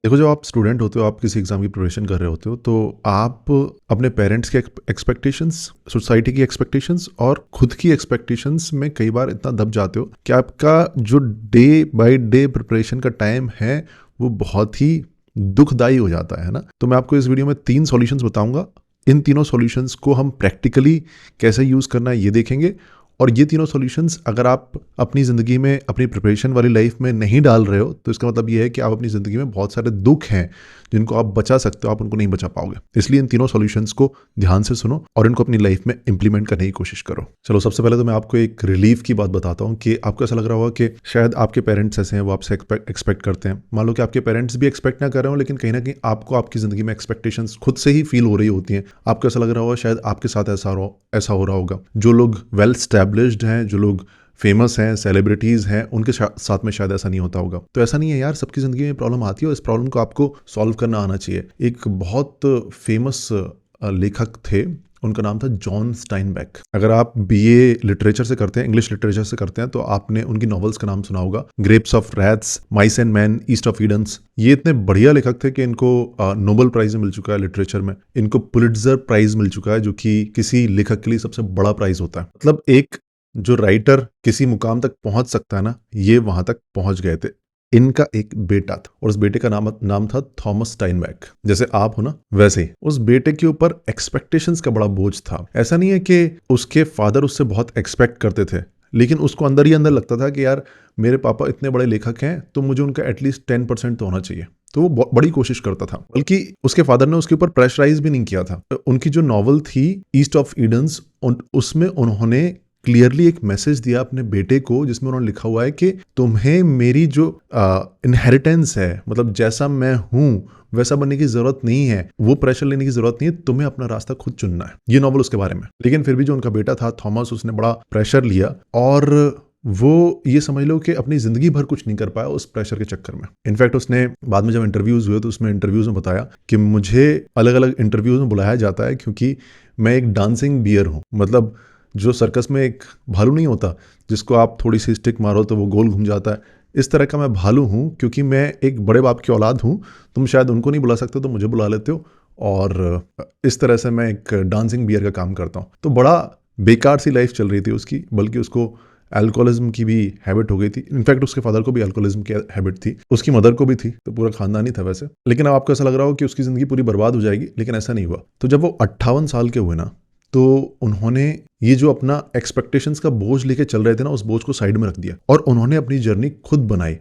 देखो, जब आप स्टूडेंट होते हो, आप किसी एग्ज़ाम की प्रिपरेशन कर रहे होते हो, तो आप अपने पेरेंट्स के एक्सपेक्टेशंस, सोसाइटी की एक्सपेक्टेशंस और खुद की एक्सपेक्टेशंस में कई बार इतना दब जाते हो कि आपका जो डे बाय डे प्रिपरेशन का टाइम है, वो बहुत ही दुखदाई हो जाता है ना? तो मैं आपको इस वीडियो में 3 सॉल्यूशंस बताऊँगा। इन तीनों सॉल्यूशंस को हम प्रैक्टिकली कैसे यूज़ करना है, ये देखेंगे। और ये तीनों सॉल्यूशंस अगर आप अपनी ज़िंदगी में, अपनी प्रिपरेशन वाली लाइफ में नहीं डाल रहे हो, तो इसका मतलब ये है कि आप अपनी ज़िंदगी में बहुत सारे दुख हैं जिनको आप बचा सकते हो, आप उनको नहीं बचा पाओगे। इसलिए इन तीनों सॉल्यूशंस को ध्यान से सुनो और इनको अपनी लाइफ में इंप्लीमेंट करने की कोशिश करो। चलो, सबसे पहले तो मैं आपको एक रिलीफ की बात बताता हूँ कि आपको ऐसा लग रहा होगा कि शायद आपके पेरेंट्स ऐसे हैं, वो आपसे एक्सपेक्ट करते हैं। मान लो कि आपके पेरेंट्स भी एक्सपेक्ट ना कर रहे हो, लेकिन कहीं ना कहीं आपको आपकी ज़िंदगी में एक्सपेक्टेशंस खुद से ही फील हो रही होती हैं। आपको ऐसा लग रहा होगा शायद आपके साथ ऐसा हो रहा होगा। जो लोग वेल स्टैब्लिश्ड हैं, जो लोग फेमस हैं, सेलिब्रिटीज़ हैं, उनके साथ में शायद ऐसा नहीं होता होगा। तो ऐसा नहीं है यार, सबकी ज़िंदगी में प्रॉब्लम आती है और इस प्रॉब्लम को आपको सॉल्व करना आना चाहिए। एक बहुत फेमस लेखक थे, उनका नाम था जॉन स्टाइनबेक। अगर आप बीए लिटरेचर से करते हैं, इंग्लिश लिटरेचर से करते हैं, तो आपने उनकी नॉवेल्स का नाम सुना होगा, grapes of wrath, mice and men, east of Edens. ये इतने बढ़िया लेखक थे कि इनको नोबेल प्राइज मिल चुका है लिटरेचर में। इनको पुलिट्जर प्राइज मिल चुका है, जो कि किसी लेखक के लिए सबसे बड़ा प्राइज होता है। मतलब एक जो राइटर किसी मुकाम तक पहुंच सकता है ना, ये वहां तक पहुंच गए थे। इनका एक बेटा था और उस बेटे का नाम था थॉमस स्टाइनबेक। जैसे आप हो ना, वैसे ही उस बेटे के ऊपर एक्सपेक्टेशंस का बड़ा बोझ था। ऐसा नहीं है कि उसके फादर उससे बहुत एक्सपेक्ट करते थे, लेकिन उसको अंदर ही अंदर लगता था कि यार, मेरे पापा इतने बड़े लेखक हैं, तो मुझे उनका एटलीस्ट 10% तो होना चाहिए। तो वो बड़ी कोशिश करता था, बल्कि उसके फादर ने उसके ऊपर प्रेशराइज भी नहीं किया था। उनकी जो नॉवल थी ईस्ट ऑफ ईडन्स, उसमें उन्होंने क्लियरली एक मैसेज दिया अपने बेटे को, जिसमें उन्होंने लिखा हुआ है कि तुम्हें मेरी जो इनहेरिटेंस है, मतलब जैसा मैं हूं वैसा बनने की जरूरत नहीं है, वो प्रेशर लेने की जरूरत नहीं है, तुम्हें अपना रास्ता खुद चुनना है। ये नॉवल उसके बारे में। लेकिन फिर भी जो उनका बेटा था थॉमस, उसने बड़ा प्रेशर लिया और वो ये समझ लो कि अपनी जिंदगी भर कुछ नहीं कर पाया उस प्रेशर के चक्कर में। इनफैक्ट उसने बाद में जब इंटरव्यूज हुए, तो उसमें इंटरव्यूज में बताया कि मुझे अलग अलग इंटरव्यूज में बुलाया जाता है क्योंकि मैं एक डांसिंग बियर हूँ। मतलब जो सर्कस में एक भालू नहीं होता जिसको आप थोड़ी सी स्टिक मारो तो वो गोल घूम जाता है, इस तरह का मैं भालू हूँ। क्योंकि मैं एक बड़े बाप की औलाद हूँ, तुम शायद उनको नहीं बुला सकते, तो मुझे बुला लेते हो, और इस तरह से मैं एक डांसिंग बियर का काम करता हूँ। तो बड़ा बेकार सी लाइफ चल रही थी उसकी, बल्कि उसको अल्कोहलिज्म की भी हैबिट हो गई थी। इनफैक्ट उसके फादर को भी अल्कोहलिज्म की हैबिट थी, उसकी मदर को भी थी, तो पूरा खानदान ही था वैसे। लेकिन अब आपको ऐसा लग रहा हो कि उसकी ज़िंदगी पूरी बर्बाद हो जाएगी, लेकिन ऐसा नहीं हुआ। तो जब वो 58 साल के हुए ना, तो उन्होंने ये जो अपना एक्सपेक्टेशंस का बोझ लेके चल रहे थे ना, उस बोझ को साइड में रख दिया और उन्होंने अपनी जर्नी खुद बनाई।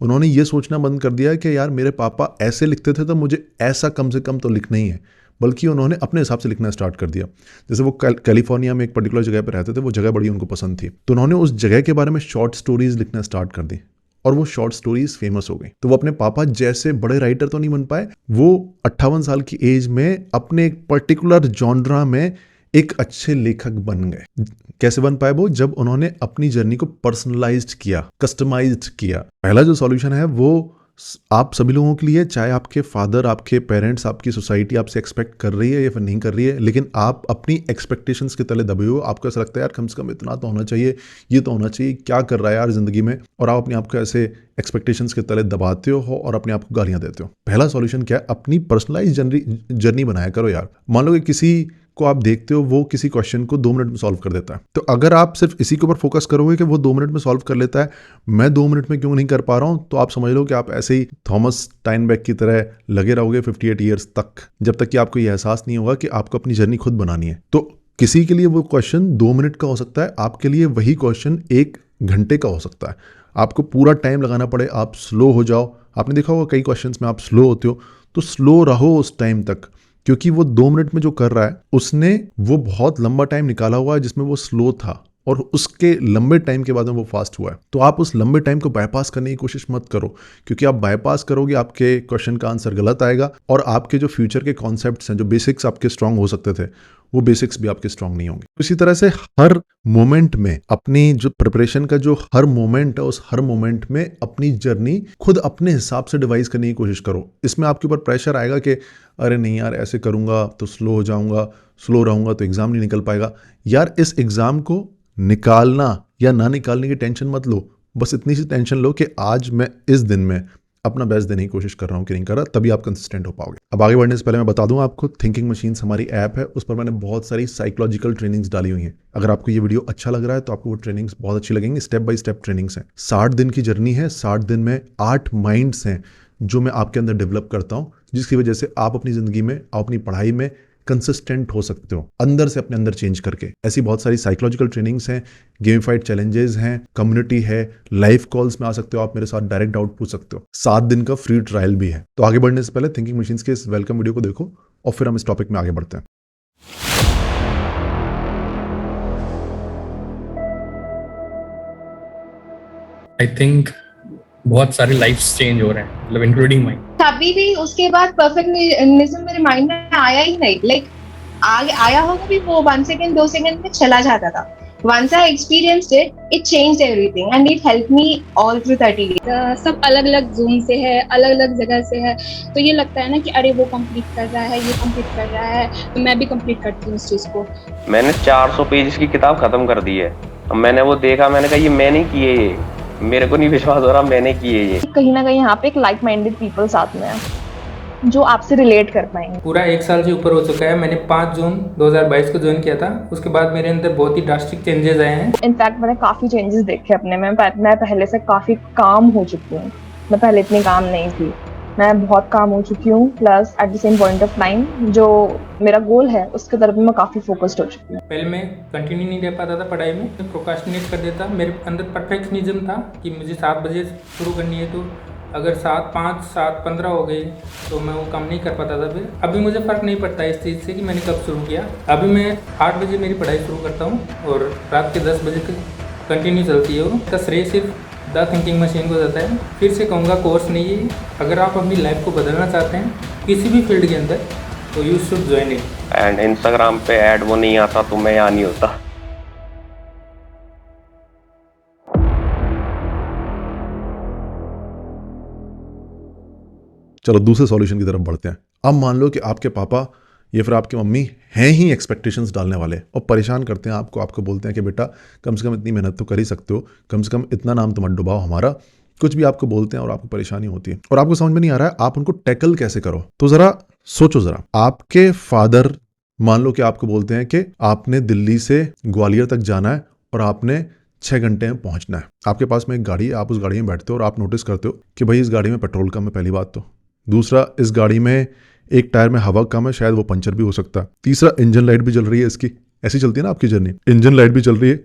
उन्होंने ये सोचना बंद कर दिया कि यार, मेरे पापा ऐसे लिखते थे तो मुझे ऐसा कम से कम तो लिखना ही है, बल्कि उन्होंने अपने हिसाब से लिखना स्टार्ट कर दिया। जैसे वो कैलिफोर्निया में एक पर्टिकुलर जगह पर रहते थे, वो जगह बड़ी उनको पसंद थी, तो उन्होंने उस जगह के बारे में शॉर्ट स्टोरीज लिखना स्टार्ट कर दी और वो शॉर्ट स्टोरीज फेमस हो गई। तो वो अपने पापा जैसे बड़े राइटर तो नहीं बन पाए, वो 58 साल की एज में अपने एक पर्टिकुलर जॉनरा में एक अच्छे लेखक बन गए। कैसे बन पाए वो? जब उन्होंने अपनी जर्नी को पर्सनलाइज्ड किया, कस्टमाइज्ड किया। पहला जो सॉल्यूशन है वो आप सभी लोगों के लिए, चाहे आपके फादर, आपके पेरेंट्स, आपकी सोसाइटी आपसे एक्सपेक्ट कर रही है या फिर नहीं कर रही है, लेकिन आप अपनी एक्सपेक्टेशंस के तले दबे हो। आपको ऐसा लगता है यार, कम से कम इतना तो होना चाहिए, ये तो होना चाहिए, क्या कर रहा है यार जिंदगी में, और आप अपने आप को ऐसे एक्सपेक्टेशंस के तले दबाते हो और अपने आप को गालियां देते हो। पहला सॉल्यूशन क्या है? अपनी पर्सनलाइज जर्नी बनाया करो यार। मान लो कि किसी को आप देखते हो, वो किसी क्वेश्चन को 2 मिनट में सॉल्व कर देता है, तो अगर आप सिर्फ इसी के ऊपर फोकस करोगे कि वो 2 मिनट में सॉल्व कर लेता है, मैं 2 मिनट में क्यों नहीं कर पा रहा हूं, तो आप समझ लो कि आप ऐसे ही थॉमस स्टाइनबेक की तरह लगे रहोगे 58 ईयर्स तक, जब तक कि आपको यह एहसास नहीं होगा कि आपको अपनी जर्नी खुद बनानी है। तो किसी के लिए वो क्वेश्चन 2 मिनट का हो सकता है, आपके लिए वही क्वेश्चन 1 घंटे का हो सकता है। आपको पूरा टाइम लगाना पड़े, आप स्लो हो जाओ। आपने देखा होगा कई क्वेश्चंस में आप स्लो होते हो, तो स्लो रहो उस टाइम तक, क्योंकि वो 2 मिनट में जो कर रहा है, उसने वो बहुत लंबा टाइम निकाला हुआ है जिसमें वो स्लो था, और उसके लंबे टाइम के बाद में वो फास्ट हुआ है। तो आप उस लंबे टाइम को बाईपास करने की कोशिश मत करो, क्योंकि आप बाईपास करोगे, आपके क्वेश्चन का आंसर गलत आएगा और आपके जो फ्यूचर के कॉन्सेप्ट्स हैं, जो बेसिक्स आपके स्ट्रांग हो सकते थे, वो बेसिक्स भी आपके स्ट्रांग नहीं होंगे। इसी तरह से हर मोमेंट में, अपनी जो प्रिपरेशन का जो हर मोमेंट है, उस हर मोमेंट में अपनी जर्नी खुद अपने हिसाब से डिवाइस करने की कोशिश करो। इसमें आपके ऊपर प्रेशर आएगा कि अरे नहीं यार, ऐसे करूंगा तो स्लो हो जाऊंगा, स्लो रहूंगा तो एग्जाम नहीं निकल पाएगा। यार, इस एग्जाम को निकालना या ना निकालने की टेंशन मत लो, बस इतनी सी टेंशन लो कि आज मैं इस दिन में अपना बेस्ट देने की कोशिश कर रहा हूँ कि नहीं कर रहा, तभी आप कंसिस्टेंट हो पाओगे। अब आगे बढ़ने से पहले मैं बता दूं आपको, थिंकिंग मशीन्स हमारी ऐप है, उस पर मैंने बहुत सारी साइकोलॉजिकल ट्रेनिंग्स डाली हुई हैं। अगर आपको ये वीडियो अच्छा लग रहा है तो आपको वो ट्रेनिंग्स बहुत अच्छी लगेंगी। स्टेप बाय स्टेप ट्रेनिंग्स हैं, 60 दिन की जर्नी है। 60 दिन में 8 माइंड्स हैं जो मैं आपके अंदर डेवलप करता हूँ, जिसकी वजह से आप अपनी जिंदगी में, अपनी पढ़ाई में कंसिस्टेंट हो सकते हो, अंदर से अपने अंदर चेंज करके। ऐसी बहुत सारी साइकोलॉजिकल ट्रेनिंग्स हैं, गेमिफाइड चैलेंजेस हैं, कम्युनिटी है, लाइव कॉल्स में आ सकते हो आप, मेरे साथ डायरेक्ट डाउट पूछ सकते हो, 7 दिन का फ्री ट्रायल भी है। तो आगे बढ़ने से पहले थिंकिंग मशीन्स के इस वेलकम वीडियो को देखो और फिर हम इस टॉपिक में आगे बढ़ते हैं। आई थिंक बहुत सारे लाइफ्स चेंज हो रहे हैं, मतलब इंक्लूडिंग माइन। कभी भी उसके बाद परफेक्शनिज्म मेरे माइंड में आया ही नहीं। लाइक आया होगा भी, वो 1 सेकंड 2 सेकंड में चला जाता था। Once I experienced it, it changed everything and it helped me all through 30 days. सब अलग अलग जोन से है, अलग अलग जगह से है, तो ये लगता है ना कि अरे वो कंप्लीट कर रहा है, ये कंप्लीट कर रहा है, तो मैं भी कंप्लीट करती हूँ इस चीज को। मैंने 400 पेज की किताब खत्म कर दी है। अब मैंने वो देखा, मैंने कहा ये मैंने किए, ये मेरे को नहीं विश्वास हो रहा मैंने किए ये। कहीं ना कहीं यहाँ पे एक लाइक माइंडेड पीपल साथ में है जो आपसे रिलेट कर पाएंगे। पूरा 1 साल से ऊपर हो चुका है। मैंने 5 जून 2022 को ज्वाइन किया था। उसके बाद मेरे अंदर बहुत ही ड्रास्टिक चेंजेस आए हैं। इनफैक्ट मैंने काफी चेंजेस देखे अपने में। मैं पहले से काफी काम हो चुकी हूँ। मैं पहले इतनी काम नहीं थी, मैं बहुत काम हो चुकी हूँ। Plus at the same point of time जो मेरा गोल है उसके तरफ मैं काफी फोकस्ड हो चुकी हूँ। पहले मैं कंटिन्यू नहीं रह पाता था पढ़ाई में, मैं प्रोक्रास्टिनेट कर देता। मेरे अंदर परफेक्शनिज्म था कि मुझे 7 बजे शुरू करनी है, तो अगर 7:05 7:15 हो गई तो मैं वो काम नहीं कर पाता था। फिर अभी मुझे फ़र्क नहीं पड़ता इस चीज़ से कि मैंने कब शुरू किया। अभी मैं 8 बजे मेरी पढ़ाई शुरू करता हूँ और रात के 10 बजे तक कंटिन्यू चलती है वो। इसका श्रेय सिर्फ द थिंकिंग मशीन को जाता है। फिर से कहूँगा, कोर्स नहीं है। अगर आप अपनी लाइफ को बदलना चाहते हैं किसी भी फील्ड के अंदर, तो you should join it. And Instagram पे ऐड वो नहीं आता तो मैं यहाँ नहीं होता। चलो दूसरे सॉल्यूशन की तरफ बढ़ते हैं। अब मान लो कि आपके पापा या फिर आपकी मम्मी हैं ही एक्सपेक्टेशंस डालने वाले और परेशान करते हैं आपको बोलते हैं कि बेटा कम से कम इतनी मेहनत तो कर ही सकते हो, कम से कम इतना नाम तो मत डुबाओ हमारा। कुछ भी आपको बोलते हैं और आपको परेशानी होती है और आपको समझ में नहीं आ रहा है आप उनको टैकल कैसे करो। तो जरा सोचो, जरा आपके फादर मान लो कि आपको बोलते हैं कि आपने दिल्ली से ग्वालियर तक जाना है और आपने 6 घंटे में पहुंचना है। आपके पास में एक गाड़ी है, आप उस गाड़ी में बैठते हो और आप नोटिस करते हो कि भाई इस गाड़ी में पेट्रोल कम है, पहली बात तो। दूसरा, इस गाड़ी में एक टायर में हवा कम है, शायद वो पंचर भी हो सकता है। तीसरा, इंजन लाइट भी जल रही है इसकी। ऐसी चलती है ना आपकी जर्नी, इंजन लाइट भी चल रही है,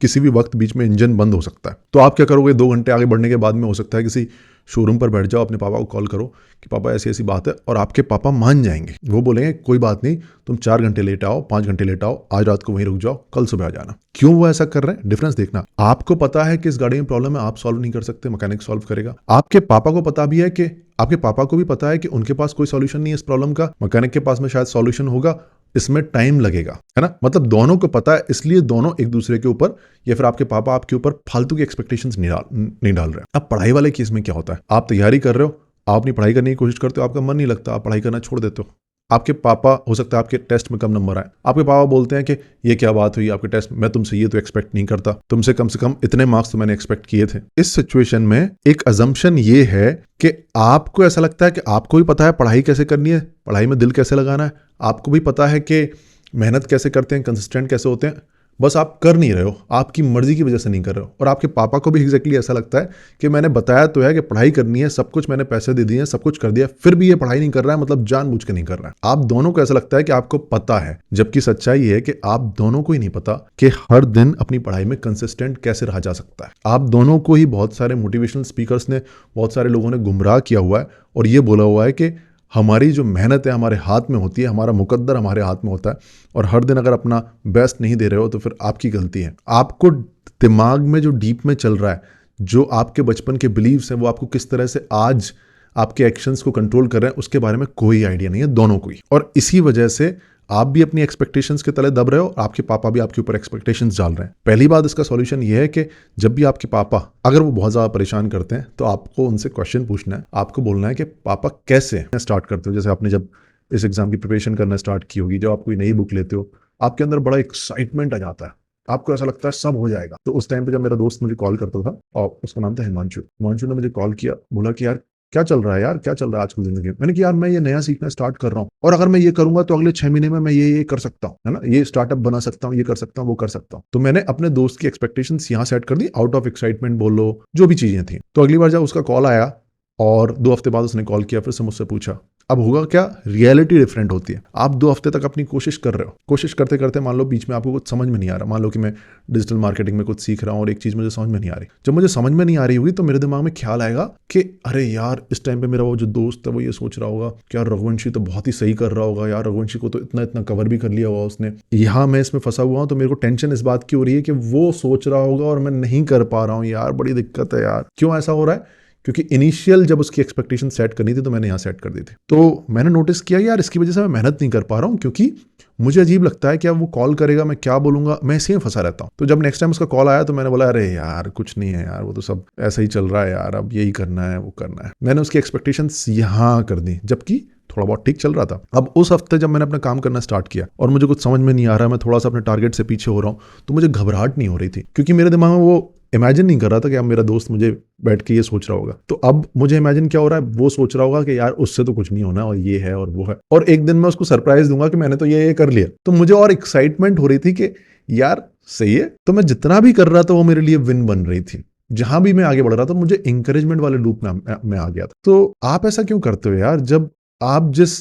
किसी भी वक्त बीच में इंजन बंद हो सकता है। तो आप क्या करोगे? 2 घंटे आगे बढ़ने के बाद में हो सकता है किसी शोरूम पर बैठ जाओ, अपने पापा को कॉल करो कि पापा ऐसी ऐसी बात है, और आपके पापा मान जाएंगे। वो बोलेंगे कोई बात नहीं, तुम 4 घंटे लेट आओ, 5 घंटे लेट आओ, आज रात को वहीं रुक जाओ, कल सुबह आ जाना। क्यों वो ऐसा कर रहे हैं? डिफरेंस देखना। आपको पता है कि इस गाड़ी में प्रॉब्लम है, आप सॉल्व नहीं कर सकते, मैकेनिक सॉल्व करेगा। आपके पापा को पता भी है कि आपके पापा को भी पता है कि उनके पास कोई सॉल्यूशन नहीं है इस प्रॉब्लम का, मैकेनिक के पास में शायद सॉल्यूशन होगा, इसमें टाइम लगेगा, है ना। मतलब दोनों को पता है, इसलिए दोनों एक दूसरे के ऊपर या फिर आपके पापा आपके ऊपर फालतू की एक्सपेक्टेशंस नहीं डाल रहे। अब पढ़ाई वाले केस में क्या होता है? आप तैयारी कर रहे हो, आप अपनी पढ़ाई करने की कोशिश करते हो, आपका मन नहीं लगता, आप पढ़ाई करना छोड़ देते हो। आपके पापा, हो सकता है आपके टेस्ट में कम नंबर आए, आपके पापा बोलते हैं कि ये क्या बात हुई आपके टेस्ट में, मैं तुमसे ये तो एक्सपेक्ट नहीं करता, तुमसे कम से कम इतने मार्क्स तो मैंने एक्सपेक्ट किए थे। इस सिचुएशन में एक अजम्पशन ये है कि आपको ऐसा लगता है कि आपको भी पता है पढ़ाई कैसे करनी है, पढ़ाई में दिल कैसे लगाना है, आपको भी पता है कि मेहनत कैसे करते हैं, कंसिस्टेंट कैसे होते हैं, बस आप कर नहीं रहे हो, आपकी मर्जी की वजह से नहीं कर रहे हो। और आपके पापा को भी एग्जैक्टली ऐसा लगता है कि मैंने बताया तो है कि पढ़ाई करनी है, सब कुछ मैंने पैसे दे दिए हैं, सब कुछ कर दिया, फिर भी ये पढ़ाई नहीं कर रहा है, मतलब जानबूझ के नहीं कर रहा है। आप दोनों को ऐसा लगता है कि आपको पता है, जबकि सच्चाई ये है कि आप दोनों को ही नहीं पता कि हर दिन अपनी पढ़ाई में कंसिस्टेंट कैसे रहा जा सकता है। आप दोनों को ही बहुत सारे मोटिवेशनल स्पीकर्स ने, बहुत सारे लोगों ने गुमराह किया हुआ है और ये बोला हुआ है कि हमारी जो मेहनत है हमारे हाथ में होती है, हमारा मुकद्दर हमारे हाथ में होता है, और हर दिन अगर अपना बेस्ट नहीं दे रहे हो तो फिर आपकी गलती है। आपको दिमाग में जो डीप में चल रहा है, जो आपके बचपन के बिलीव्स हैं, वो आपको किस तरह से आज आपके एक्शंस को कंट्रोल कर रहे हैं उसके बारे में कोई आइडिया नहीं है, दोनों को ही। और इसी वजह से आप भी अपनी एक्सपेक्टेशंस के तले दब रहे हो, आपके पापा भी आपके ऊपर एक्सपेक्टेशंस डाल रहे हैं। पहली बात, इसका सॉल्यूशन ये है कि जब भी आपके पापा अगर वो बहुत ज़्यादा परेशान करते हैं तो आपको उनसे क्वेश्चन पूछना है। आपको बोलना है कि पापा कैसे स्टार्ट करते हो। जैसे आपने जब इस एग्जाम की प्रिपरेशन करना स्टार्ट की होगी, जब आप कोई नई बुक लेते हो, आपके अंदर बड़ा एक्साइटमेंट आ जाता है, आपको ऐसा लगता है सब हो जाएगा। तो उस टाइम पे जब मेरा दोस्त मुझे कॉल करता था, और उसका नाम था हिमांशु ने मुझे कॉल किया, बोला कि यार क्या चल रहा है यार, क्या चल रहा है आजकल जिंदगी में? मैंने कहा यार मैं ये नया सीखना स्टार्ट कर रहा हूँ, और अगर मैं ये करूंगा तो अगले 6 महीने में मैं ये कर सकता हूँ, है ना, ये स्टार्टअप बना सकता हूँ, ये कर सकता हूँ, वो कर सकता हूँ। तो मैंने अपने दोस्त की एक्सपेक्टेशंस यहाँ सेट कर दी, आउट ऑफ एक्साइटमेंट बोल लो, जो भी चीजें थी। तो अगली बार जब उसका कॉल आया और 2 हफ्ते बाद उसने कॉल किया, फिर से मुझसे पूछा, अब होगा क्या, रियलिटी डिफरेंट होती है। आप 2 हफ्ते तक अपनी कोशिश कर रहे हो, कोशिश करते करते मान लो बीच में आपको कुछ समझ में नहीं आ रहा, मान लो कि मैं डिजिटल मार्केटिंग में कुछ सीख रहा हूँ और एक चीज मुझे समझ में नहीं आ रही। जब मुझे समझ में नहीं आ रही होगी तो मेरे दिमाग में ख्याल आएगा कि अरे यार इस टाइम पे मेरा वो जो दोस्त है वो ये सोच रहा होगा कि यार रघुवंशी तो बहुत ही सही कर रहा होगा, यार रघुवंशी को तो इतना इतना कवर भी कर लिया होगा उसने, यहाँ मैं इसमें फंसा हुआ हूँ, तो मेरे को टेंशन इस बात की हो रही है कि वो सोच रहा होगा और मैं नहीं कर पा रहा हूँ, यार बड़ी दिक्कत है यार। क्यों ऐसा हो रहा है? क्योंकि इनिशियल जब उसकी एक्सपेक्टेशन सेट करनी थी तो मैंने यहाँ सेट कर दी थी। तो मैंने नोटिस किया यार इसकी वजह से मैं मेहनत नहीं कर पा रहा हूँ, क्योंकि मुझे अजीब लगता है कि अब वो कॉल करेगा, मैं क्या बोलूंगा, मैं इसी में फंसा रहता हूँ। तो जब नेक्स्ट टाइम उसका कॉल आया तो मैंने बोला अरे यार कुछ नहीं है यार, वो तो सब ऐसा ही चल रहा है यार, अब यही करना है वो करना है। मैंने उसकी एक्सपेक्टेशंस यहाँ कर दी, जबकि थोड़ा बहुत ठीक चल रहा था। अब उस हफ्ते जब मैंने अपना काम करना स्टार्ट किया और मुझे कुछ समझ में नहीं आ रहा, मैं थोड़ा सा अपने टारगेट से पीछे हो रहा हूँ, तो मुझे घबराहट नहीं हो रही थी, क्योंकि मेरे दिमाग में वो इमेजिन नहीं कर रहा था कि अब मेरा दोस्त मुझे बैठ के ये सोच रहा होगा। तो अब मुझे इमेजिन क्या हो रहा है, वो सोच रहा होगा कि यार उससे तो कुछ नहीं होना, और ये है और वो है, और एक दिन मैं उसको सरप्राइज दूंगा कि मैंने तो ये कर लिया। तो मुझे और एक्साइटमेंट हो रही थी कि यार सही है। तो मैं जितना भी कर रहा था वो मेरे लिए विन बन रही थी। जहां भी मैं आगे बढ़ रहा था मुझे इंकरेजमेंट वाले लूप में आ गया था। तो आप ऐसा क्यों करते हो यार? जब आप जिस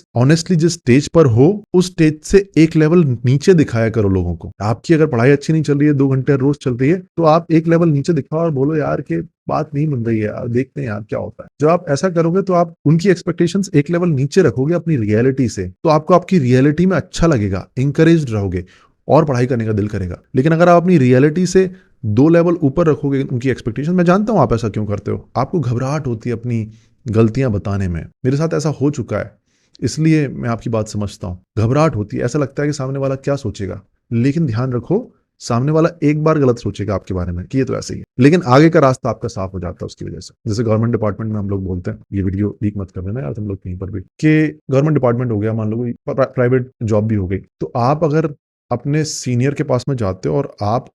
स्टेज पर हो उस स्टेज से एक लेवल नीचे दिखाया करो लोगों को। आपकी अगर पढ़ाई अच्छी नहीं चल रही है, 2 घंटे रोज चल रही है, तो आप एक लेवल नीचे दिखाओ और बोलो यार कि बात नहीं बन रही है यार, देखते हैं यार क्या होता है। जब आप ऐसा करोगे तो आप उनकी एक्सपेक्टेशंस एक लेवल नीचे रखोगे अपनी रियलिटी से, तो आपको आपकी रियलिटी में अच्छा लगेगा, इंकरेज रहोगे और पढ़ाई करने का दिल करेगा। लेकिन अगर आप अपनी रियलिटी से 2 लेवल ऊपर रखोगे उनकी एक्सपेक्टेशन, मैं जानता हूं आप ऐसा क्यों करते हो, आपको घबराहट होती है अपनी गलतियां बताने में। मेरे साथ ऐसा हो चुका है, इसलिए मैं आपकी बात समझता हूं। घबराहट होती है, ऐसा लगता है कि सामने वाला क्या सोचेगा, लेकिन ध्यान रखो सामने वाला एक बार गलत सोचेगा आपके बारे में कि ये तो ऐसे ही है, लेकिन आगे का रास्ता आपका साफ हो जाता है उसकी वजह से। जैसे गवर्नमेंट डिपार्टमेंट में हम लोग बोलते हैं, ये वीडियो लीक मत कर देना यार तुम लोग कहीं पर भी, कि गवर्नमेंट डिपार्टमेंट हो गया, मान लो प्राइवेट जॉब भी हो गई, तो आप अगर अपने सीनियर के पास में जाते हो और आप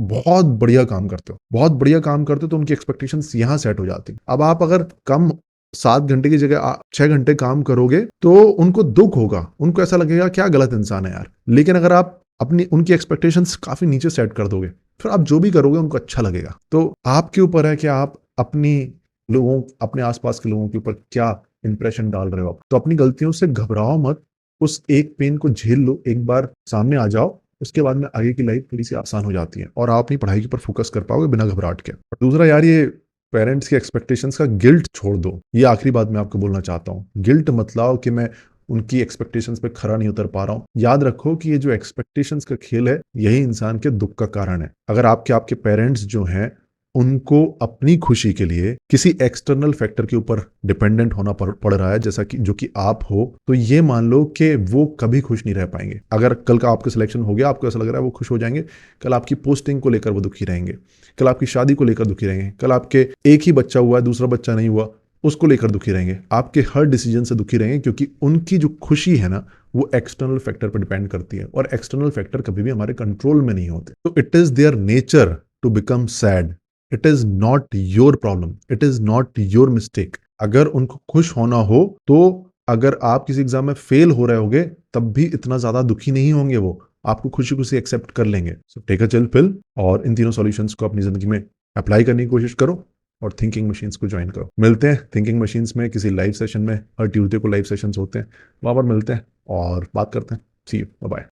बहुत बढ़िया काम करते हो, बहुत बढ़िया काम करते हो, तो उनकी एक्सपेक्टेशंस यहाँ सेट हो जाती है। अब आप अगर कम 7 घंटे की जगह 6 घंटे काम करोगे तो उनको दुख होगा, उनको ऐसा लगेगा क्या गलत इंसान है यार। लेकिन अगर आप अपनी उनकी एक्सपेक्टेशंस काफी नीचे सेट कर दोगे, फिर आप जो भी करोगे उनको अच्छा लगेगा। तो आपके ऊपर है कि आप अपने आसपास के लोगों के ऊपर क्या इंप्रेशन डाल रहे हो। तो अपनी गलतियों से घबराओ मत, उस एक पेन को झेल लो, एक बार सामने आ जाओ, उसके बाद में आगे की लाइफ थोड़ी सी आसान हो जाती है और आप अपनी पढ़ाई के ऊपर फोकस कर पाओगे बिना घबराहट के। और दूसरा यार, ये पेरेंट्स की एक्सपेक्टेशंस का गिल्ट छोड़ दो। ये आखिरी बात मैं आपको बोलना चाहता हूँ, गिल्ट मत लाओ कि मैं उनकी एक्सपेक्टेशंस पे खरा नहीं उतर पा रहा हूँ। याद रखो कि ये जो एक्सपेक्टेशंस का खेल है यही इंसान के दुख का कारण है। अगर आपके पेरेंट्स जो हैं उनको अपनी खुशी के लिए किसी एक्सटर्नल फैक्टर के ऊपर डिपेंडेंट होना पड़ रहा है, जैसा कि जो कि आप हो, तो ये मान लो कि वो कभी खुश नहीं रह पाएंगे। अगर कल का आपका सिलेक्शन हो गया, आपको ऐसा लग रहा है वो खुश हो जाएंगे, कल आपकी पोस्टिंग को लेकर वो दुखी रहेंगे, कल आपकी शादी को लेकर दुखी रहेंगे, कल आपके एक ही बच्चा हुआ है दूसरा बच्चा नहीं हुआ उसको लेकर दुखी रहेंगे, आपके हर डिसीजन से दुखी रहेंगे, क्योंकि उनकी जो खुशी है ना वो एक्सटर्नल फैक्टर पर डिपेंड करती है, और एक्सटर्नल फैक्टर कभी भी हमारे कंट्रोल में नहीं होते। तो it is their nature to become sad, it is not your problem, it is not your mistake. अगर उनको खुश होना हो तो अगर आप किसी एग्जाम में फेल हो रहे होगे तब भी इतना ज्यादा दुखी नहीं होंगे, वो आपको खुशी खुशी एक्सेप्ट कर लेंगे। So take a chill pill और इन तीनों सॉल्यूशंस को अपनी जिंदगी में अप्लाई करने की कोशिश करो और थिंकिंग मशीन्स को ज्वाइन करो। मिलते हैं थिंकिंग मशीन्स में किसी लाइव सेशन में, हर ट्यूसडे को लाइव सेशंस होते हैं, वहां पर मिलते हैं और बात करते हैं। सी यू, बाय बाय।